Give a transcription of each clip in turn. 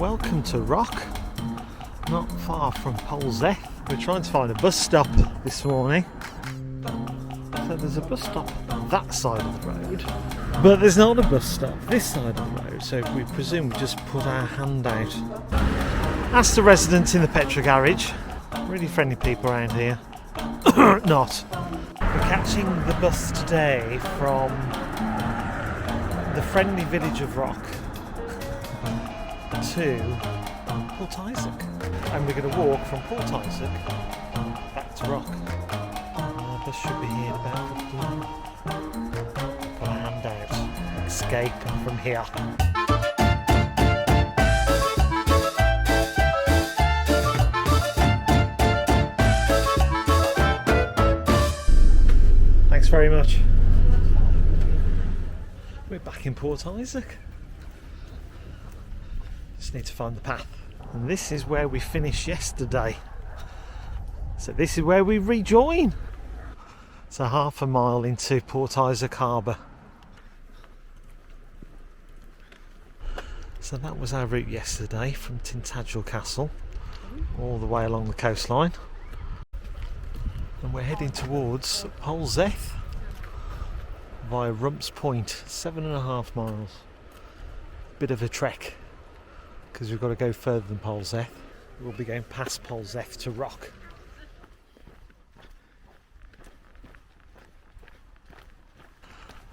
Welcome to Rock, not far from Polzeath. We're trying to find a bus stop this morning. So there's a bus stop that side of the road, but there's not a bus stop this side of the road, so we presume we just put our hand out. Asked the residents in the petrol garage, really friendly people around here. Not. We're catching the bus today from the friendly village of Rock to Polzeath, and we're going to walk from Polzeath back to Rock. The bus should be here in about 15. Put a hand out, escape from here. Thanks very much. We're back in Polzeath. Just need to find the path. And this is where we finished yesterday. So this is where we rejoin. It's a half a mile into Polzeath Harbour. So that was our route yesterday from Tintagel Castle all the way along the coastline. And we're heading towards Polzeath via Rumps Point, 7.5 miles. Bit of a trek because we've got to go further than Polzeath. We'll be going past Polzeath to Rock.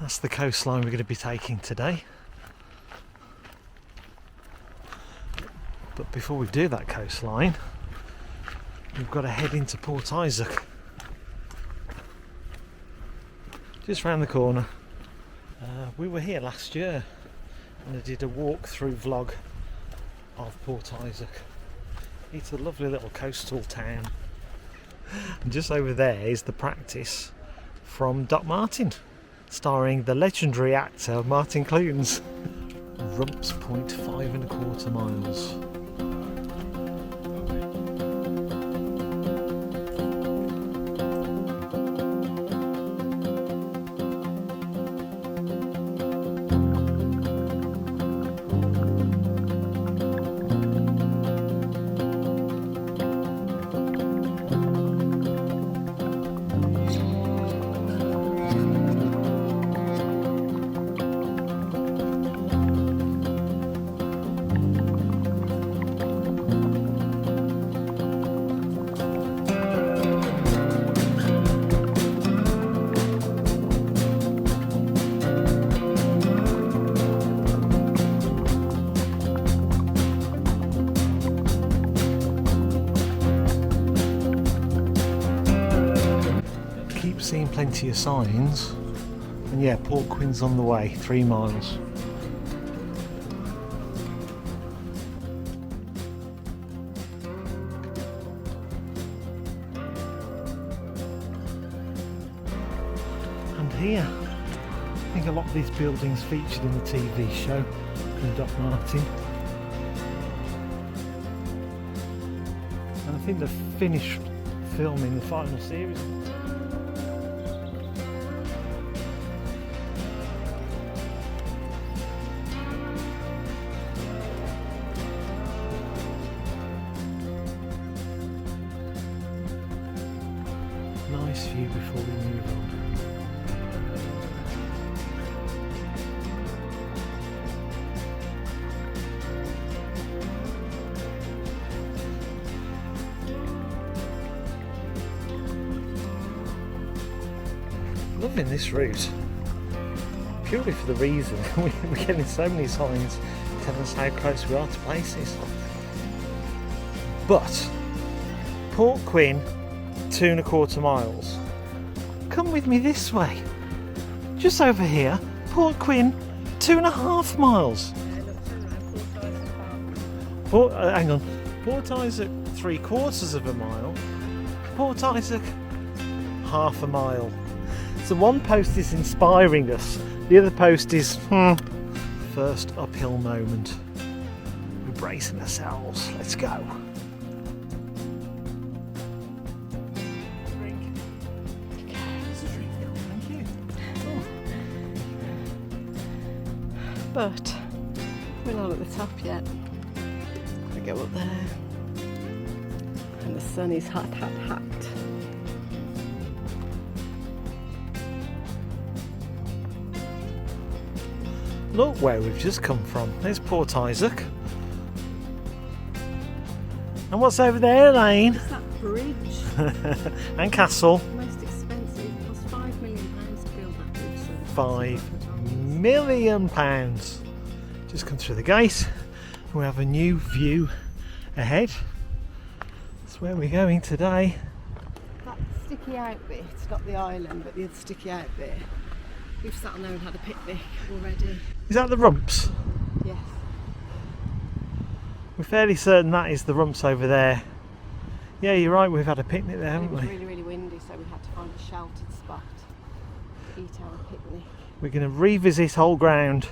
That's the coastline we're going to be taking today. But before we do that coastline, we've got to head into Polzeath. Just round the corner. We were here last year and I did a walk-through vlog of Polzeath. It's a lovely little coastal town. And just over there is the practice from Doc Martin, starring the legendary actor Martin Clunes. Rumps Point, 5.25 miles. Seeing plenty of signs, and yeah, Port Quin's on the way, 3 miles. And here, I think a lot of these buildings featured in the TV show from Doc Martin, and I think they've finished filming the final series. Nice view before we move on. Loving this route, purely for the reason we're getting so many signs telling us how close we are to places. But Port Quin, 2.25 miles. Come with me this way. Just over here, Port Quin, 2.5 miles. Hang on. Polzeath, 3/4 mile. Polzeath, half a mile. So one post is inspiring us, the other post is first uphill moment. We're bracing ourselves. Let's go. But we're not at the top yet. go up there. And the sun is hot, hot, hot. Look where we've just come from. There's Port Isaac. And what's over there, Elaine? It's that bridge. And castle. Most expensive. It cost £5 million to build that bridge. So £5 million. Just come through the gate. We have a new view ahead. That's where we're going today. That sticky out bit, not the island, but the other sticky out bit. We've sat on there and had a picnic already. Is that the rumps? Yes. We're fairly certain that is the rumps over there. Yeah, you're right, we've had a picnic there, haven't we? It was really, really windy, so we had to find a sheltered spot to eat our picnic. We're going to revisit old ground.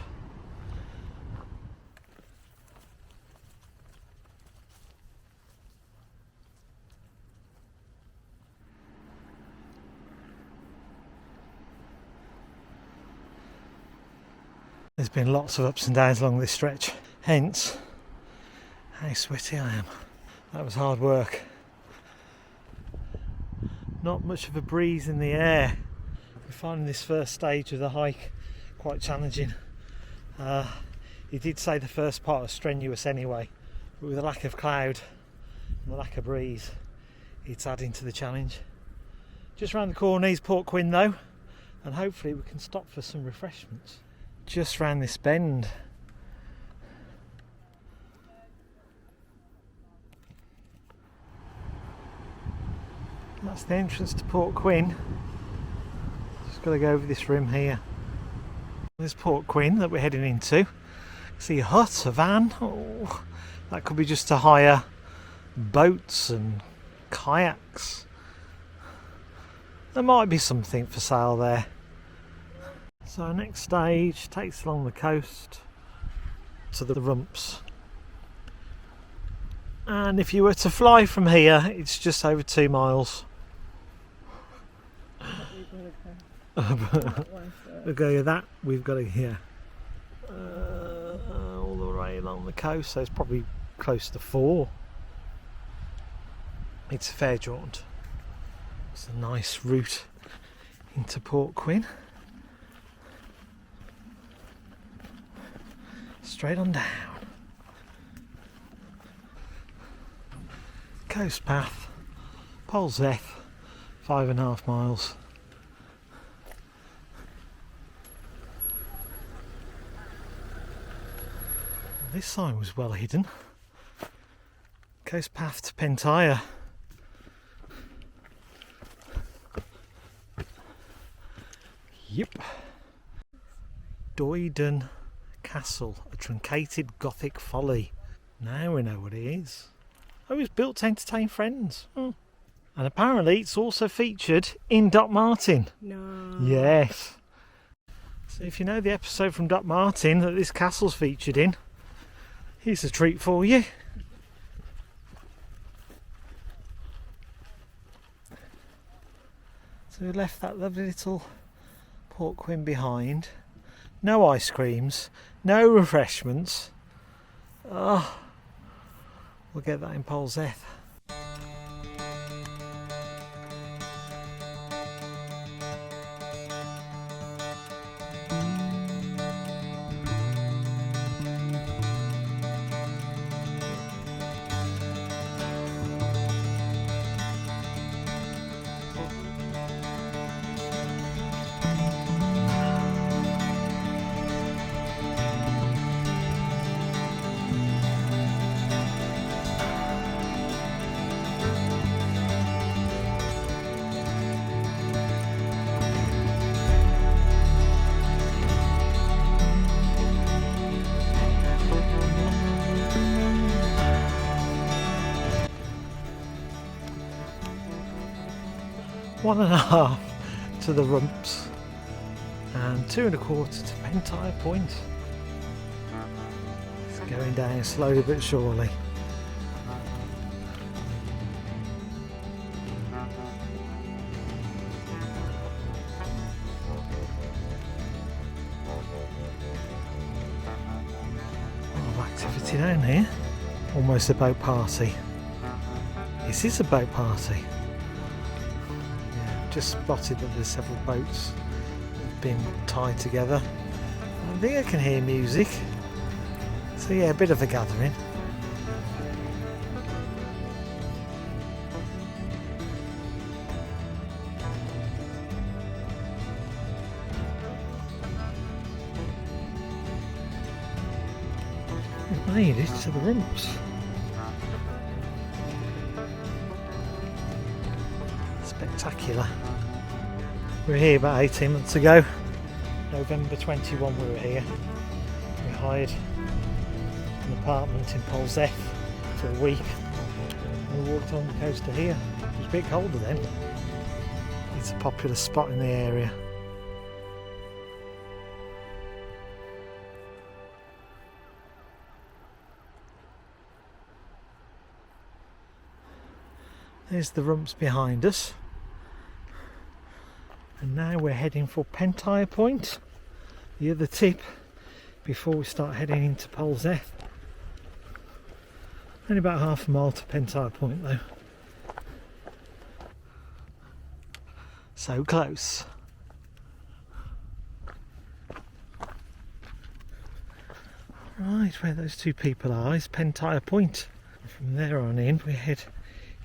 There's been lots of ups and downs along this stretch, hence how sweaty I am. That was hard work. Not much of a breeze in the air. We're finding this first stage of the hike quite challenging. He did say the first part was strenuous anyway, but with the lack of cloud and the lack of breeze, it's adding to the challenge. Just round the corner is Port Quinn though, and hopefully we can stop for some refreshments. Just round this bend. That's the entrance to Port Quinn. Just got to go over this rim here. There's Port Quinn that we're heading into. See a hut, a van. Oh, that could be just to hire boats and kayaks. There might be something for sale there. So our next stage takes along the coast to the rumps. And if you were to fly from here, it's just over 2 miles. We'll go that, we've got it here. All the way along the coast, so it's probably close to 4. It's a fair jaunt. It's a nice route into Port Quinn. Straight on down. Coast path, Polzeath, 5.5 miles. This sign was well hidden. Coast path to Pentire. Yep. Doyden Castle, a truncated Gothic folly. Now we know what it is. Oh, it was built to entertain friends. And apparently it's also featured in Doc Martin. No. Yes. So if you know the episode from Doc Martin that this castle's featured in, here's a treat for you. So we left that lovely little Port Quinn behind. No ice creams, no refreshments. Oh, we'll get that in Polzeath. One and a half to the rumps and 2.25 to Pentire Point. It's going down slowly but surely. A lot of activity down here. almost a boat party. This is a boat party. Yeah, just spotted that there's several boats that have been tied together. I think I can hear music. So yeah, a bit of a gathering. We've made it to the rumps. Spectacular. We were here about 18 months ago. November 21 we were here. We hired an apartment in Polzeath for a week and we walked on the coast to here. It was a bit colder then. It's a popular spot in the area. There's the rumps behind us. And now we're heading for Pentire Point, the other tip before we start heading into Polzeath. Only about half a mile to Pentire Point though. So close. Right, where those two people are is Pentire Point. And from there on in we head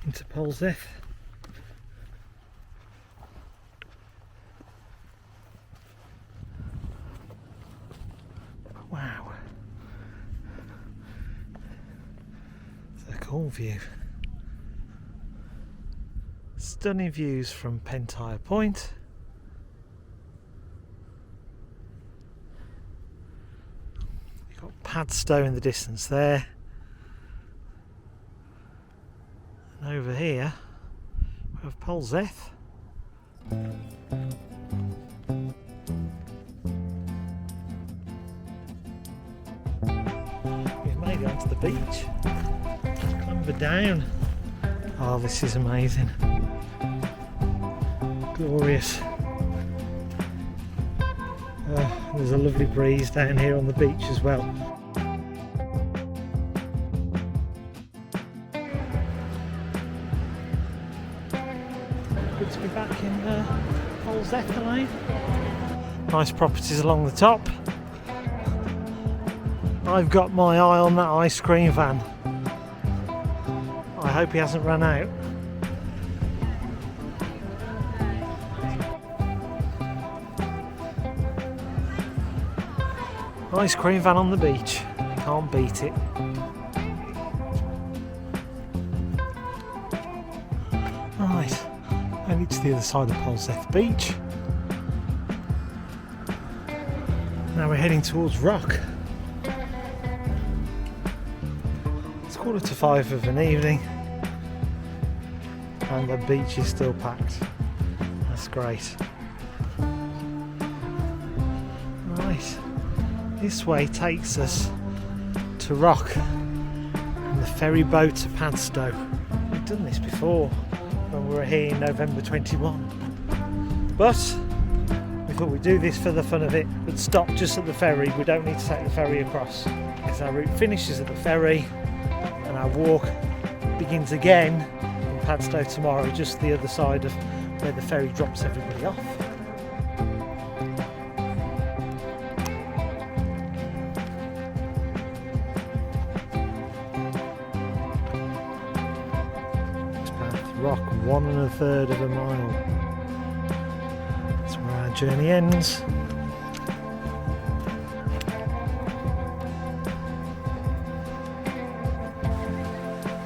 into Polzeath. Wow, it's a cool view. Stunning views from Pentire Point. You've got Padstow in the distance there. And over here we have Polzeath. We've made it onto the beach. Just clamber down. Oh, this is amazing. Glorious. There's a lovely breeze down here on the beach as well. Good to be back in Polzeath Lane. Nice properties along the top. I've got my eye on that ice cream van. I hope he hasn't run out. Ice cream van on the beach. Can't beat it. Right, only to the other side of Polzeath Beach. Now we're heading towards Rock. It's 4:45 of an evening and the beach is still packed. That's great. Right, this way takes us to Rock and the ferry boat to Padstow. We've done this before when we were here in November 21, but we thought we'd do this for the fun of it, but stop just at the ferry. We don't need to take the ferry across because our route finishes at the ferry and our walk begins again in Padstow tomorrow, just the other side of where the ferry drops everybody off. Rock, 1 1/3 of a mile. That's where our journey ends.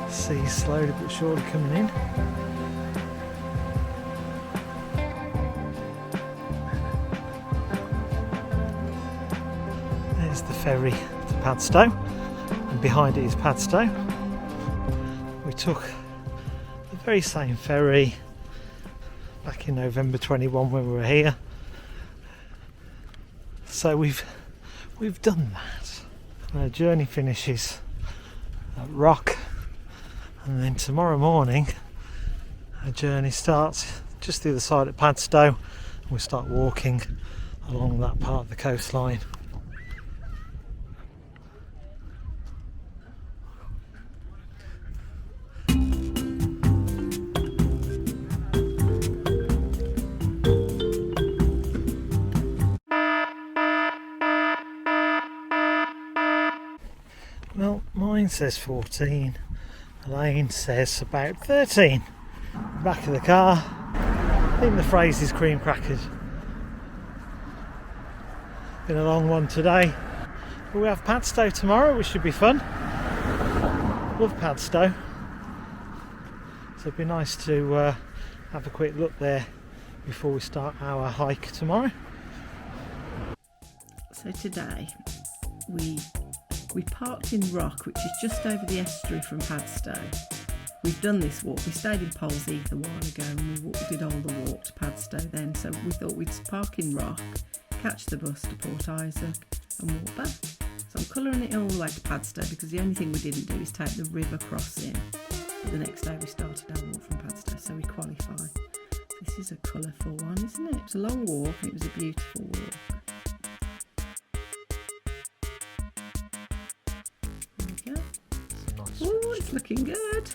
Sea slowly but surely coming in. There's the ferry to Padstow, and behind it is Padstow. We took the very same ferry back in November 21 when we were here, so we've done that. Our journey finishes at Rock, and then tomorrow morning our journey starts just the other side at Padstow, and we'll start walking along that part of the coastline. Mine says 14. Elaine says about 13. Back of the car. I think the phrase is cream crackers. Been a long one today. But we have Padstow tomorrow, which should be fun. Love Padstow. So it'd be nice to have a quick look there before we start our hike tomorrow. So today we parked in Rock, which is just over the estuary from Padstow. We've done this walk. We stayed in Polzeath a while ago and we did all the walk to Padstow then. So we thought we'd park in Rock, catch the bus to Port Isaac and walk back. So I'm colouring it all the way to Padstow because the only thing we didn't do is take the river crossing. But the next day we started our walk from Padstow, so we qualify. This is a colourful one, isn't it? It's a long walk and it was a beautiful walk. There we go. Nice. Oh, it's looking good.